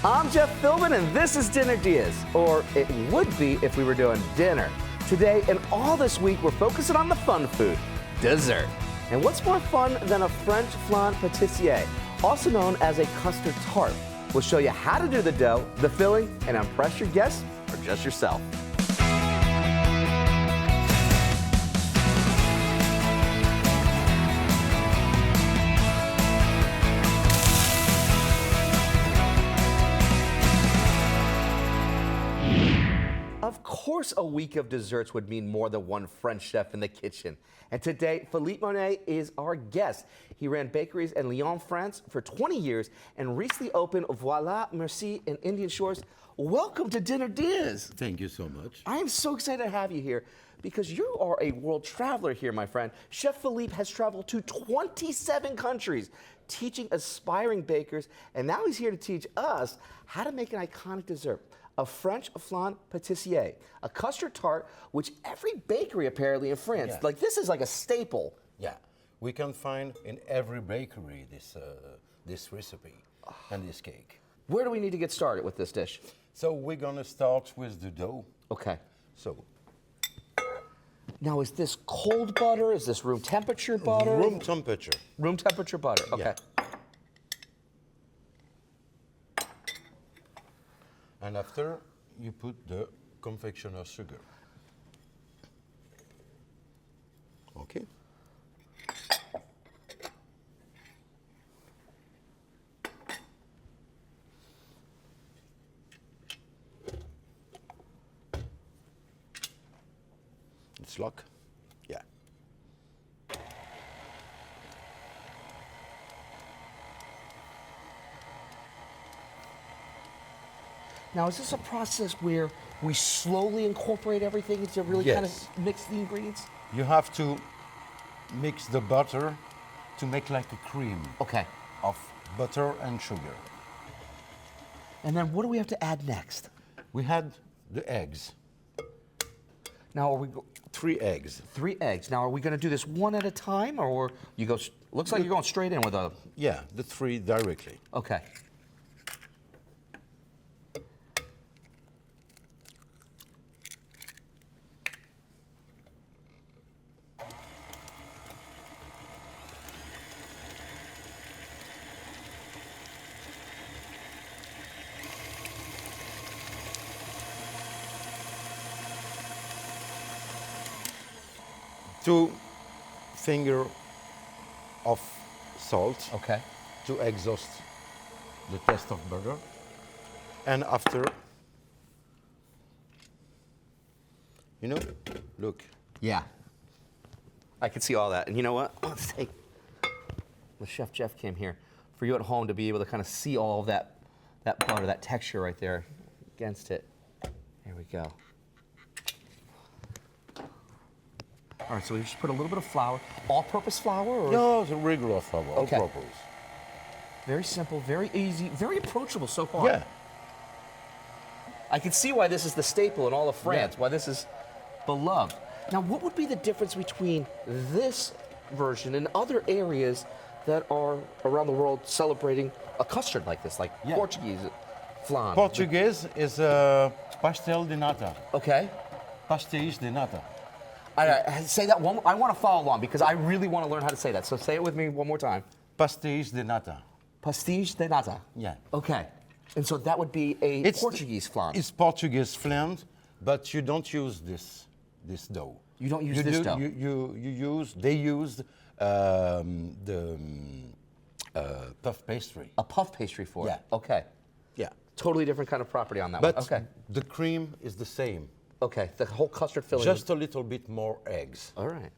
I'm Jeff Philbin, and this is Dinner DeeAs, or it would be if we were doing dinner. Today and all this week, we're focusing on the fun food, dessert. And what's more fun than a French flan pâtissier, also known as a custard tart? We'll show you how to do the dough, the filling, and impress your guests or just yourself. Of course, a week of desserts would mean more than one French chef in the kitchen. And today, Philippe Monet is our guest. He ran bakeries in Lyon, France for 20 years and recently opened Voilà Merci in Indian Shores. Welcome to Dinner DeeAs. Thank you so much. I am so excited to have you here because you are a world traveler here, my friend. Chef Philippe has traveled to 27 countries teaching aspiring bakers, and now he's here to teach us how to make an iconic dessert. A French flan pâtissier, a custard tart, which every bakery apparently in France, like this is like a staple. Yeah, we can find in every bakery this recipe and this cake. Where do we need to get started with this dish? So we're gonna start with the dough. Okay. So now is this cold butter? Is this room temperature butter? room temperature. Room temperature butter, okay. Yeah. And after, you put the confectioner sugar. Okay. It's locked. Yeah. Now, is this a process where we slowly incorporate everything to really kind of mix the ingredients? You have to mix the butter to make like a cream. Okay. Of butter and sugar. And then what do we have to add next? We had the eggs. Now, are we 3 eggs. 3 eggs. Now, are we going to do this one at a time, or you go? Looks like you're going straight in with a. Yeah, the 3 directly. Okay. Two fingers of salt. Okay. To exhaust the taste of butter. And after, you know, look. Yeah. I can see all that. And you know what? Let's take. The Chef Jeff came here for you at home to be able to kind of see all of that butter, that texture right there against it. There we go. All right, so we just put a little bit of flour. All-purpose flour? Or? No, it's a regular flour, Okay. all-purpose. Very simple, very easy, very approachable so far. Yeah. I can see why this is the staple in all of France, why this is beloved. Now, what would be the difference between this version and other areas that are around the world celebrating a custard like this, like Portuguese flan? Portuguese is pastel de nata. Okay. Pastéis de nata. Say that one. I want to follow along because I really want to learn how to say that. So say it with me one more time. Pastéis de nata. Pastéis de nata. Yeah. Okay. And so that would be a Portuguese flan. It's Portuguese flan, but you don't use this dough. You don't use this dough. They used the puff pastry. A puff pastry for it. Okay. Yeah. Totally different kind of property on that But one. Okay. the cream is the same. Okay. The whole custard filling. Just a little bit more eggs. All right.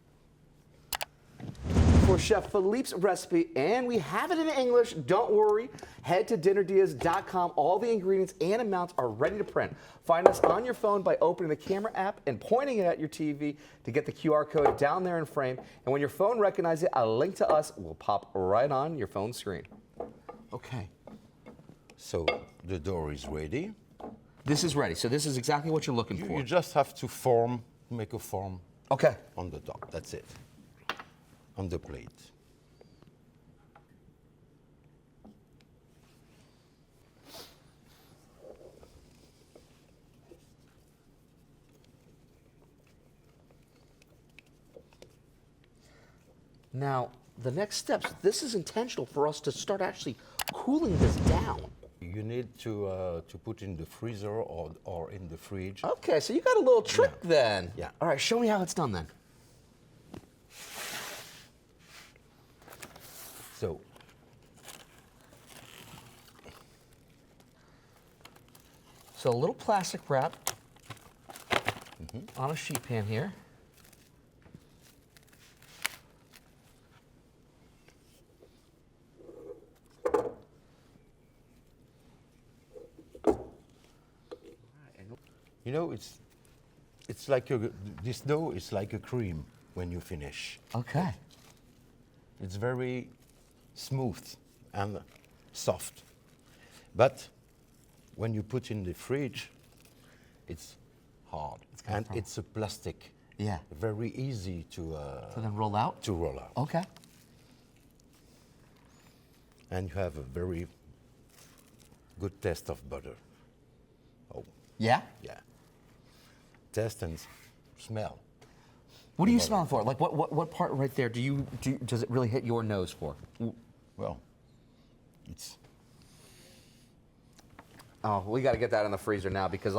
For Chef Philippe's recipe, and we have it in English, don't worry. Head to dinnerdeas.com. All the ingredients and amounts are ready to print. Find us on your phone by opening the camera app and pointing it at your TV to get the QR code down there in frame. And when your phone recognizes it, a link to us will pop right on your phone screen. Okay. So the dough is ready. This is ready. So this is exactly what you're looking for. You just have to make a form on the top. That's it. On the plate. Now, the next steps, this is intentional for us to start actually cooling this down. You need to put in the freezer or in the fridge. Okay, so you got a little trick then. Yeah. All right, show me how it's done then. So, So a little plastic wrap on a sheet pan here. you know, it's like this dough is like a cream when you finish. Okay. It's very smooth and soft. But when you put in the fridge, it's hard. And it's a plastic. Yeah. Very easy to then roll out? to roll out. Okay. And you have a very good taste of butter. Oh, Yeah? yeah. Taste and smell. What are you smelling for? Like what part right there does it really hit your nose for? Well, it's Oh, we got to get that in the freezer now because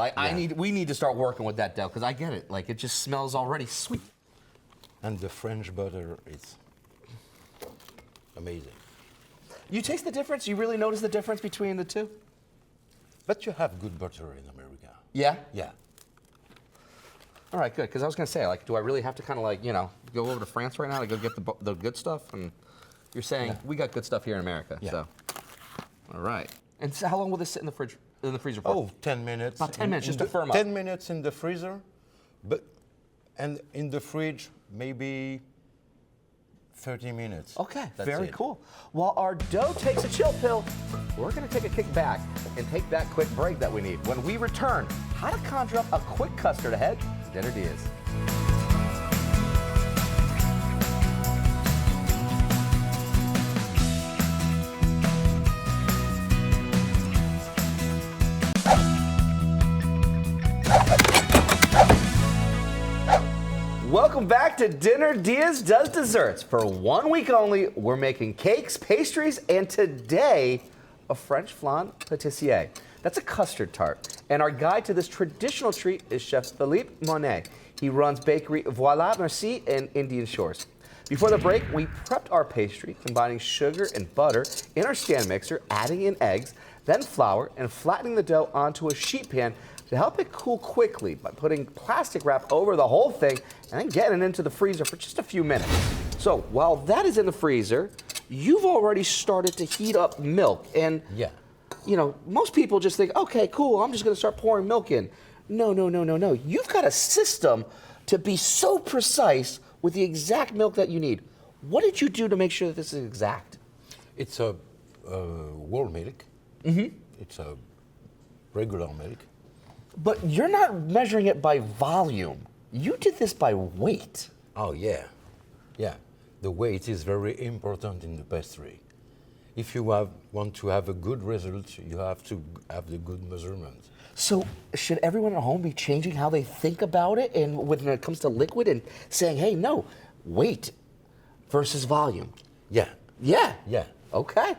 we need to start working with that dough because I get it. Like it just smells already sweet. and the French butter is amazing. You taste the difference? You really notice the difference between the two? But you have good butter in America. Yeah? Yeah. All right, good. Because I was going to say, like, do I really have to kind of like, go over to France right now to go get the good stuff? And you're saying we got good stuff here in America. Yeah. So, all right. And so how long will this sit in the freezer for? Oh, 10 minutes. About 10 minutes just to firm up. 10 minutes in the freezer, and in the fridge, maybe 30 minutes. Okay, That's very it. cool. While our dough takes a chill pill, we're going to take a kick back and take that quick break that we need. When we return, how to conjure up a quick custard ahead of Dinner DeeAs. Welcome back to Dinner DeeAs Does Desserts. For 1 week only, we're making cakes, pastries, and today, a French flan pâtissier. That's a custard tart. And our guide to this traditional treat is Chef Philippe Monet. He runs bakery Voilà Merci in Indian Shores. Before the break, we prepped our pastry, combining sugar and butter in our stand mixer, adding in eggs, then flour, and flattening the dough onto a sheet pan to help it cool quickly by putting plastic wrap over the whole thing and then getting it into the freezer for just a few minutes. So while that is in the freezer, you've already started to heat up milk. And, most people just think, okay, cool, I'm just going to start pouring milk in. No. You've got a system to be so precise with the exact milk that you need. What did you do to make sure that this is exact? It's a whole milk. Mm-hmm. It's a regular milk. But you're not measuring it by volume. You did this by weight. Oh, yeah. Yeah. The weight is very important in the pastry. If you want to have a good result, you have to have the good measurement. So should everyone at home be changing how they think about it and when it comes to liquid and saying, hey, no, weight versus volume? Yeah. Yeah. Yeah. Okay.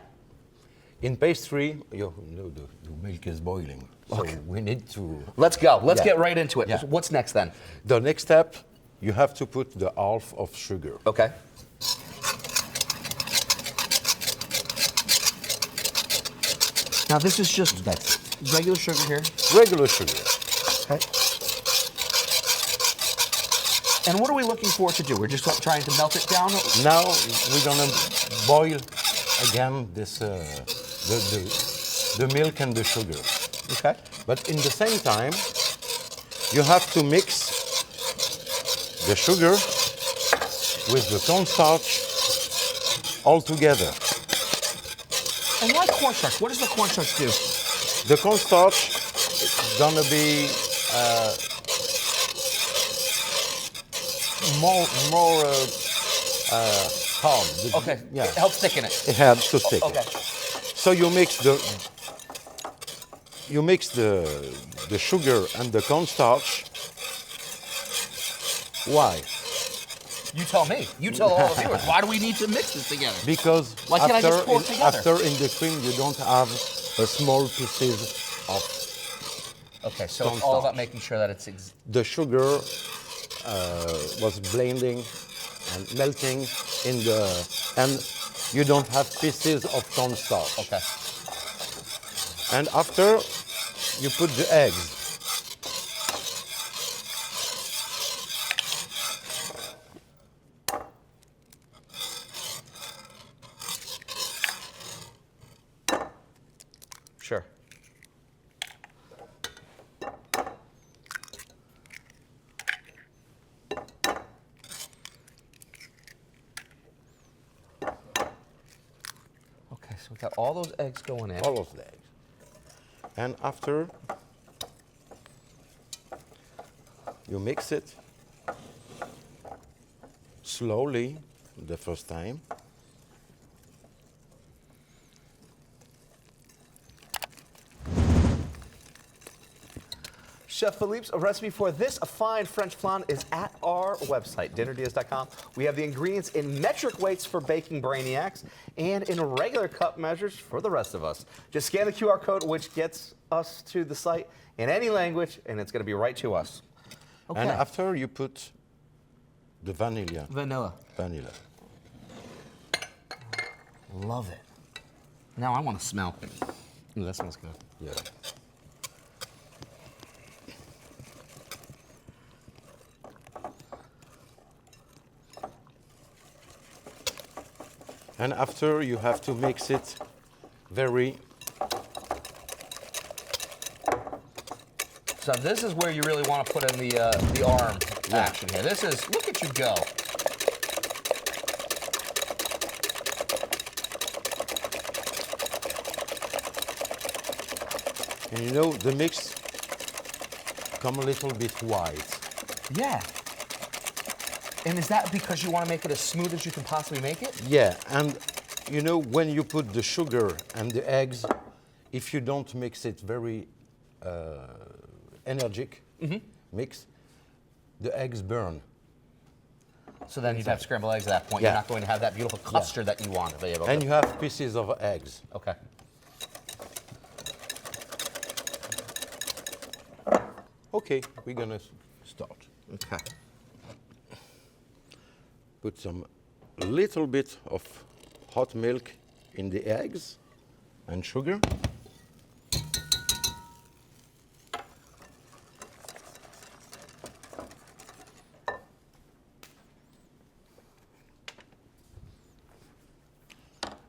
In pastry, the milk is boiling. So we need to... Let's go. Let's get right into it. Yeah. What's next then? The next step, you have to put the half of sugar. Okay. Now this is just regular sugar here. Regular sugar. Okay. And what are we looking for to do? We're just trying to melt it down? Now we're gonna boil again this the milk and the sugar. Okay. But in the same time, you have to mix the sugar with the cornstarch all together. And why cornstarch? What does the cornstarch do? The cornstarch is gonna be more hard. Okay. Yeah. It helps thicken it. It helps to stick. Okay. So you mix the sugar and the cornstarch. Why? You tell me. You tell all the viewers. Why do we need to mix this together? Because Why can't I just pour it together? after in the cream, you don't have a small pieces of Okay, so it's all about making sure that it's... the sugar was blending and melting in the, and you don't have pieces of cornstarch. Okay. And after, you put the eggs. Sure. Okay, so we got all those eggs going in. All of the eggs. And after, you mix it slowly the first time. Chef Philippe's recipe for this fine French flan is at our website, dinnerdeas.com. We have the ingredients in metric weights for baking brainiacs and in regular cup measures for the rest of us. Just scan the QR code, which gets us to the site in any language, and it's going to be right to us. Okay. And after, you put the vanilla. Vanilla. Vanilla. Love it. Now I want to smell. Ooh, that smells good. Yeah. And after, you have to mix it very... So this is where you really want to put in the arm action here. This is, look at you go. And you know, the mix come a little bit white. Yeah. And is that because you want to make it as smooth as you can possibly make it? Yeah, and you know, when you put the sugar and the eggs, if you don't mix it very energetic mix, the eggs burn. So then you'd have scrambled eggs at that point. Yeah. You're not going to have that beautiful custard that you want to be able to. And you have pieces of eggs. Okay. Okay, we're gonna start. Okay. Put some little bit of hot milk in the eggs and sugar.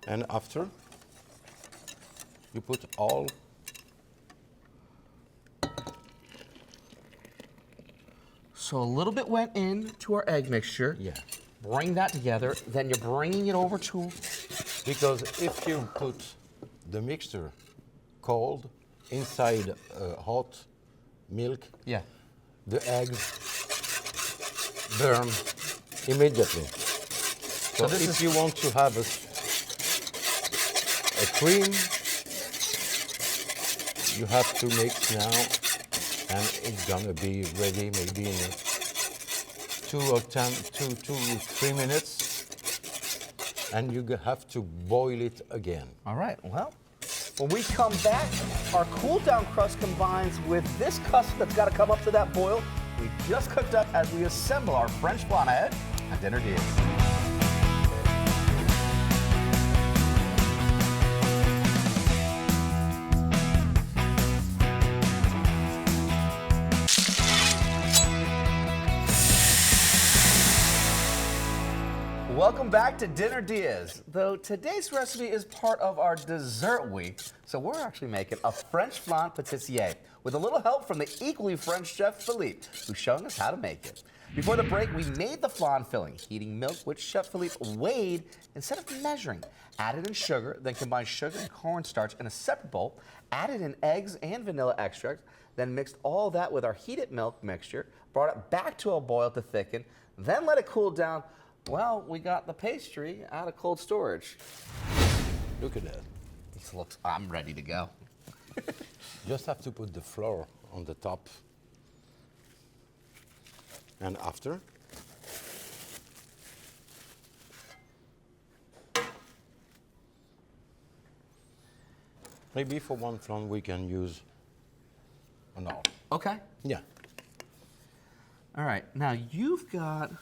And after, you put all So a little bit went into our egg mixture. yeah. Bring that together. Then you're bringing it over to... Because if you put the mixture cold inside hot milk, Yeah. the eggs burn immediately. So this if is- you want to have a cream, you have to mix now, and it's gonna be ready maybe in 2 or 3 minutes, and you have to boil it again. All right, well, when we come back, our cool down crust combines with this custard that's got to come up to that boil we just cooked up as we assemble our French flan ahead at Dinner Deals. Welcome back to Dinner Diaz. Though today's recipe is part of our dessert week, so we're actually making a French flan pâtissier with a little help from the equally French chef Philippe, who's showing us how to make it. Before the break, we made the flan filling, heating milk, which Chef Philippe weighed instead of measuring. Added in sugar, then combined sugar and cornstarch in a separate bowl, added in eggs and vanilla extract, then mixed all that with our heated milk mixture, brought it back to a boil to thicken, then let it cool down. Well, we got the pastry out of cold storage. Look at that. This looks, I'm ready to go. Just have to put the flour on the top. And after, Maybe for one flan we can use an hour. Okay. Yeah. All right. Now you've got.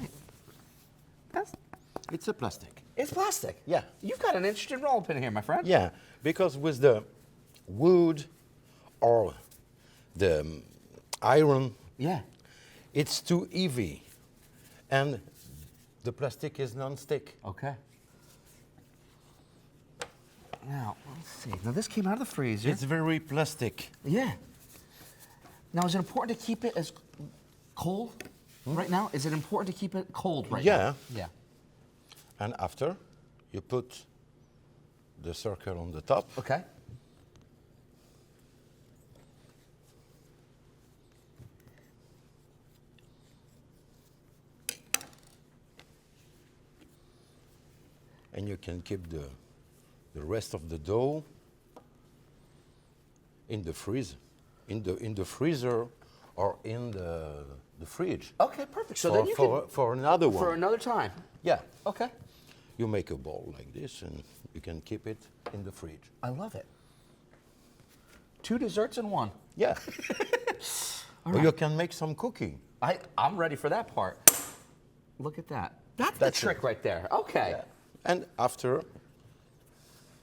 Wait, It's a plastic. it's plastic. Yeah. You've got an interesting roll pin here, my friend. Yeah, because with the wood or the iron, Yeah. it's too heavy, and the plastic is non-stick. Okay. Now let's see. Now this came out of the freezer. It's very plastic. Yeah. Now is it important to keep it as cold right now? Is it important to keep it cold right Yeah. now? Yeah. And after, you put the circle on the top. Okay. And you can keep the rest of the dough in the freezer, in the freezer or in the fridge. Okay, perfect. So for, then you can for another one. for another time. Yeah. Okay. You make a bowl like this, and you can keep it in the fridge. I love it. 2 desserts in one. Yeah. All Or right. you can make some cooking. I'm ready for that part. Look at that. That's That's the trick it. right there. Okay. And after,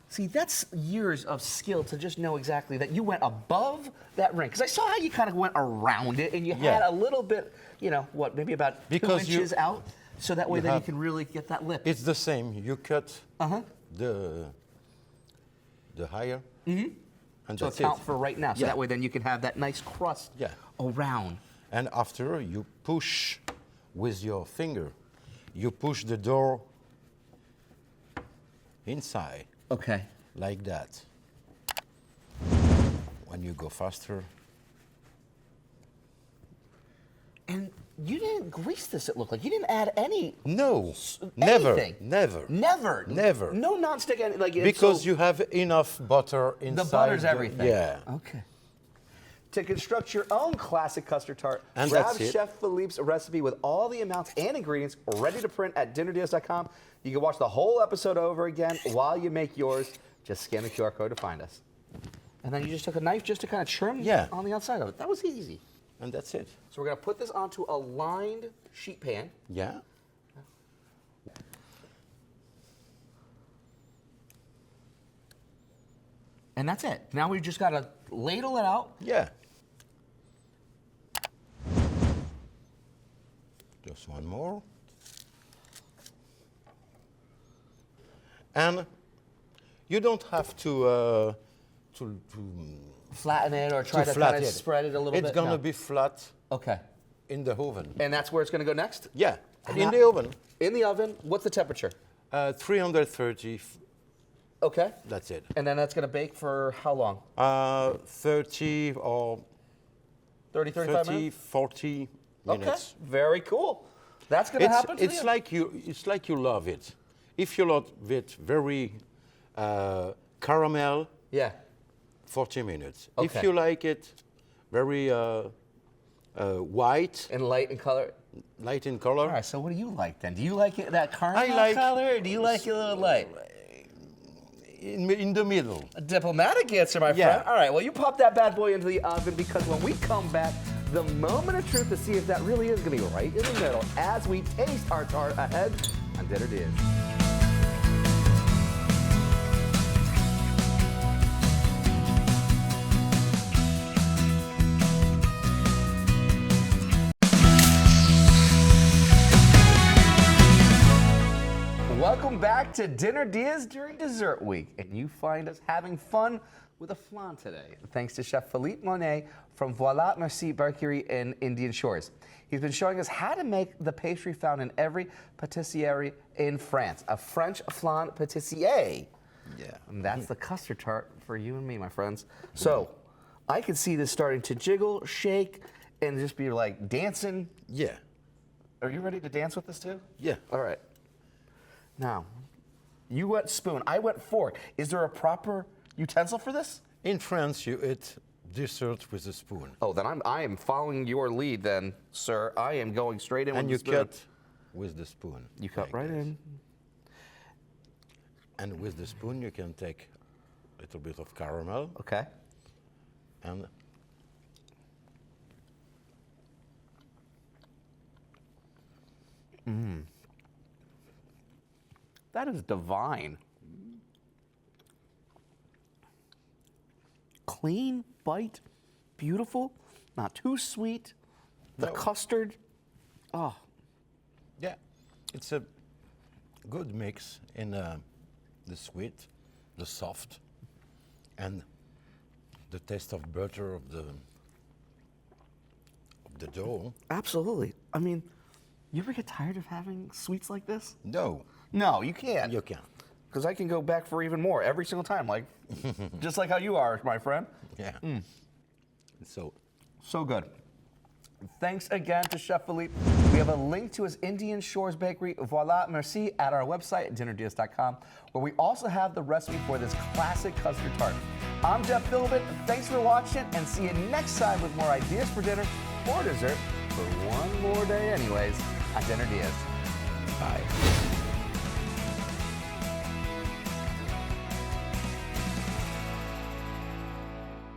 See, that's years of skill to just know exactly that you went above that ring. Because I saw how you kind of went around it, and you had Yeah. a little bit, maybe about 2 Because you- inches out, so that way you then you have- can really get that lip. it's the same. You cut Uh-huh. the higher, and So that's account it. for right now, so Yeah. that way then you can have that nice crust Yeah. around. And after, you push with your finger. You push the dough inside, Okay. like that. When you go faster, And you didn't grease this, it looked like. You didn't add any. no, never, anything. never. Never. Never. No nonstick. Because you have enough butter inside. The butter's everything. Yeah. Okay. To construct your own classic custard tart, And grab that's it. Chef Philippe's recipe with all the amounts and ingredients ready to print at dinnerdeals.com. You can watch the whole episode over again while you make yours. Just scan the QR code to find us. And then you just took a knife just to kind of trim Yeah. on the outside of it. That was easy. And that's it. So we're going to put this onto a lined sheet pan. Yeah. And that's it. Now we've just got to ladle it out. Yeah. Just one more. And you don't have to Flatten it or try to flat kind of it. spread it a little bit. It's gonna No. be flat Okay. in the oven. And that's where it's going to go next? Yeah, And in that- the oven. In the oven. What's the temperature? 330. Okay. That's it. And then that's going to bake for how long? 30 or 30, 35 30, minutes? 40 minutes. Okay. Very cool. That's going to happen to It's you. like you love it. If you love it very caramel, Yeah. 40 minutes. Okay. If you like it very white, And light in color. light in color, All right, so what do you like then? Do you like it that caramel like- color or do you like it a little light? in the middle. A diplomatic answer, my Yeah. friend. All right, well, you pop that bad boy into the oven because when we come back, the moment of truth to see if that really is going to be right in the middle as we taste our tart ahead on Dinner Diz. Welcome back to Dinner Diz during dessert week, and you find us having fun with a flan today, thanks to Chef Philippe Monet from Voilà Merci Bakery in Indian Shores. He's been showing us how to make the pastry found in every pâtisserie in France, a French flan pâtissier. Yeah. And that's the custard tart for you and me, my friends. So I can see this starting to jiggle, shake, and just be like dancing. Yeah. Are you ready to dance with this too? Yeah. All right. Now, you went spoon, I went fork. Is there a proper utensil for this? In France, you eat dessert with a spoon. Oh, then I am following your lead then, sir. I am going straight in And you with the spoon. cut with the spoon. You cut like right this. in. And with the spoon, you can take little bit of caramel, Okay. and That is divine. Clean bite, beautiful, not too sweet. The No. custard, oh, yeah, it's a good mix in the sweet, the soft, and the taste of butter of the dough. absolutely. I mean, you ever get tired of having sweets like this? No, No, you can't. you can. Because I can go back for even more every single time, like just like how you are, my friend. Yeah. So So good. Thanks again to Chef Philippe. We have a link to his Indian Shores Bakery, Voilà Merci, at our website at dinnerdeals.com, where we also have the recipe for this classic custard tart. I'm Jeff Philbin. Thanks for watching, and see you next time with more ideas for dinner or dessert for one more day anyways on Dinner Deals. Bye.